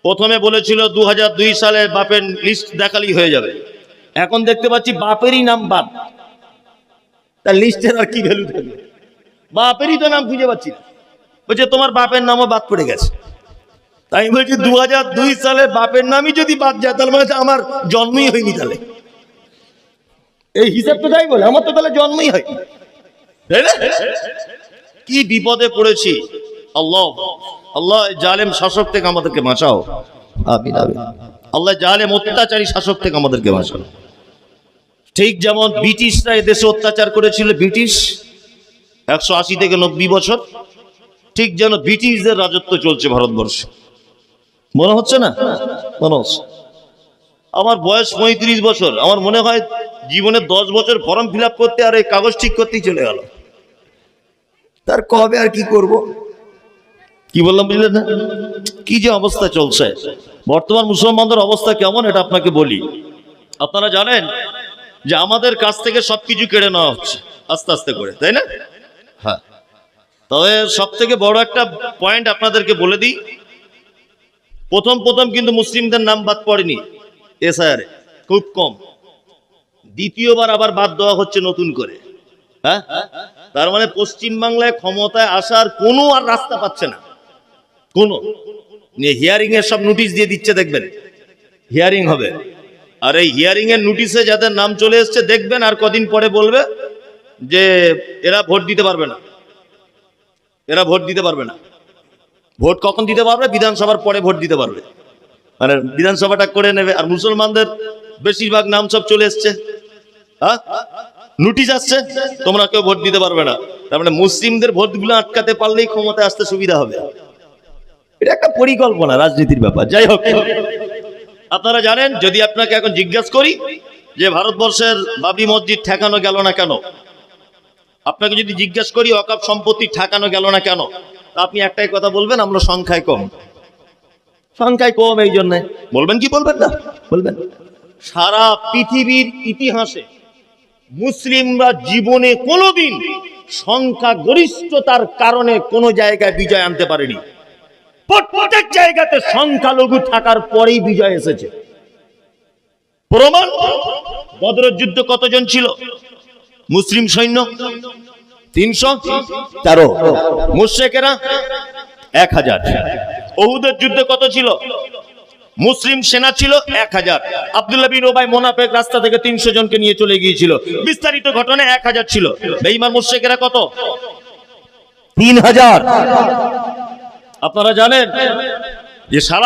প্রথমে বলেছিল 2002 সালে বাপের লিস্ট দেখালেই হয়ে যাবে, এখন দেখতে পাচ্ছি বাপেরই নাম বাদ, তার লিস্টের আর কি ভ্যালু থাকবে? বাপেরই তো নাম খুঁজে পাচ্ছি না। বলছে তোমার বাপের নামও বাদ পড়ে গেছে। তাই বলছি 2002 সালে বাপের নামই যদি বাদ যায় তাহলে মানে আমার জন্মই হয়নি, তাহলে এই হিসাব তো তাই বলে, আমার তো তাহলে জন্মই হয়নি, তাই না? কি বিপদে পড়েছি। আল্লাহ আল্লাহ জালেম শাসক থেকে আমাদেরকে বাঁচাও, আমিন আমিন। আল্লাহ জালেম অত্যাচারী শাসক থেকে আমাদেরকে বাঁচাও। ঠিক যেমন ব্রিটিশরা এদেশে অত্যাচার করেছিল, ব্রিটিশ 180 থেকে 90 বছর, ঠিক যেন ব্রিটিশদের রাজত্ব চলছে ভারতবর্ষে। মনে হচ্ছে না? মনে হচ্ছে। আমার বয়স 35 বছর, আমার মনে হয় জীবনে 10 বছর ফর্ম ফিল আপ করতে আর এই কাগজ ঠিক করতেই চলে গেল। তার কবে আর কি করব? কি বললাম বুঝলেন না? কি যে অবস্থা চলছে বর্তমান মুসলমানদের অবস্থা কেমন এটা আপনাকে বলি। আপনারা জানেন যে আমাদের কাছ থেকে সবকিছু কেড়ে নেওয়া হচ্ছে আস্তে আস্তে করে, তাই না? হ্যাঁ। তবে সব থেকে বড় একটা পয়েন্ট আপনাদেরকে বলে দিই, প্রথম কিন্তু মুসলিমদের নাম বাদ পড়েনি এসআইআরে, খুব কম। দ্বিতীয়বার আবার বাদ দেওয়া হচ্ছে নতুন করে। হ্যাঁ, তার মানে পশ্চিমবাংলায় ক্ষমতায় আসার কোনো আর রাস্তা পাচ্ছে না। কোনো হিয়ারিং এর সব নোটিশ দিয়ে দিচ্ছে, দেখবেন হিয়ারিং হবে, আর এই হিয়ারিং এর নোটিশে যাদের নাম চলে এসছে দেখবেন আর কদিন পরে বলবে যে এরা ভোট দিতে পারবে না, এরা ভোট দিতে পারবে না। ভোট কখন দিতে পারবে? বিধানসভার পরে ভোট দিতে পারবে, মানে বিধানসভাটা করে নেবে। আর মুসলমানদের বেশিরভাগ নাম সব চলে এসছে, হ্যাঁ, নোটিশ আসছে, তোমরা কেউ ভোট দিতে পারবে না। তার মানে মুসলিমদের ভোটগুলো আটকাতে পারলেই ক্ষমতায় আসতে সুবিধা হবে। এটা একটা পরিকল্পনা, রাজনীতির ব্যাপার। যাই হোক, আপনারা জানেন, যদি আপনাকে এখন জিজ্ঞাসা করি যে ভারতবর্ষের বাবরি মসজিদ ঠেকানো গেল না কেন, আপনাকে যদি জিজ্ঞাসা করি ওয়াকফ সম্পত্তি ঠেকানো গেল না কেন, আপনি একটাই কথা বলবেন, আমরা সংখ্যায় কম। সংখ্যায় কম এই জন্য বলবেন, কি বলবেন না? বলবেন সারা পৃথিবীর ইতিহাসে মুসলিমরা জীবনে কোনোদিন সংখ্যা গরিষ্ঠতার কারণে কোনো জায়গায় বিজয় আনতে পারেনি। প্রত্যেক জায়গাতে সংখ্যালঘু থাকার পরেই বিজয় এসেছে। প্রমাণ, বদরের যুদ্ধ কতজন ছিল মুসলিম সৈন্য? 313। মুশরিকেরা 1000। উহুদের যুদ্ধে কত ছিল? মুসলিম সেনা ছিল 1000। আব্দুল্লাহ বিন উবাই মুনাফিক রাস্তা থেকে 300 জনকে নিয়ে চলে গিয়েছিল। বিস্তারিত ঘটনা 1000 ছিল। বেঈমান মুশরিকেরা কত? 3000। আপনারা জানেন যে সারা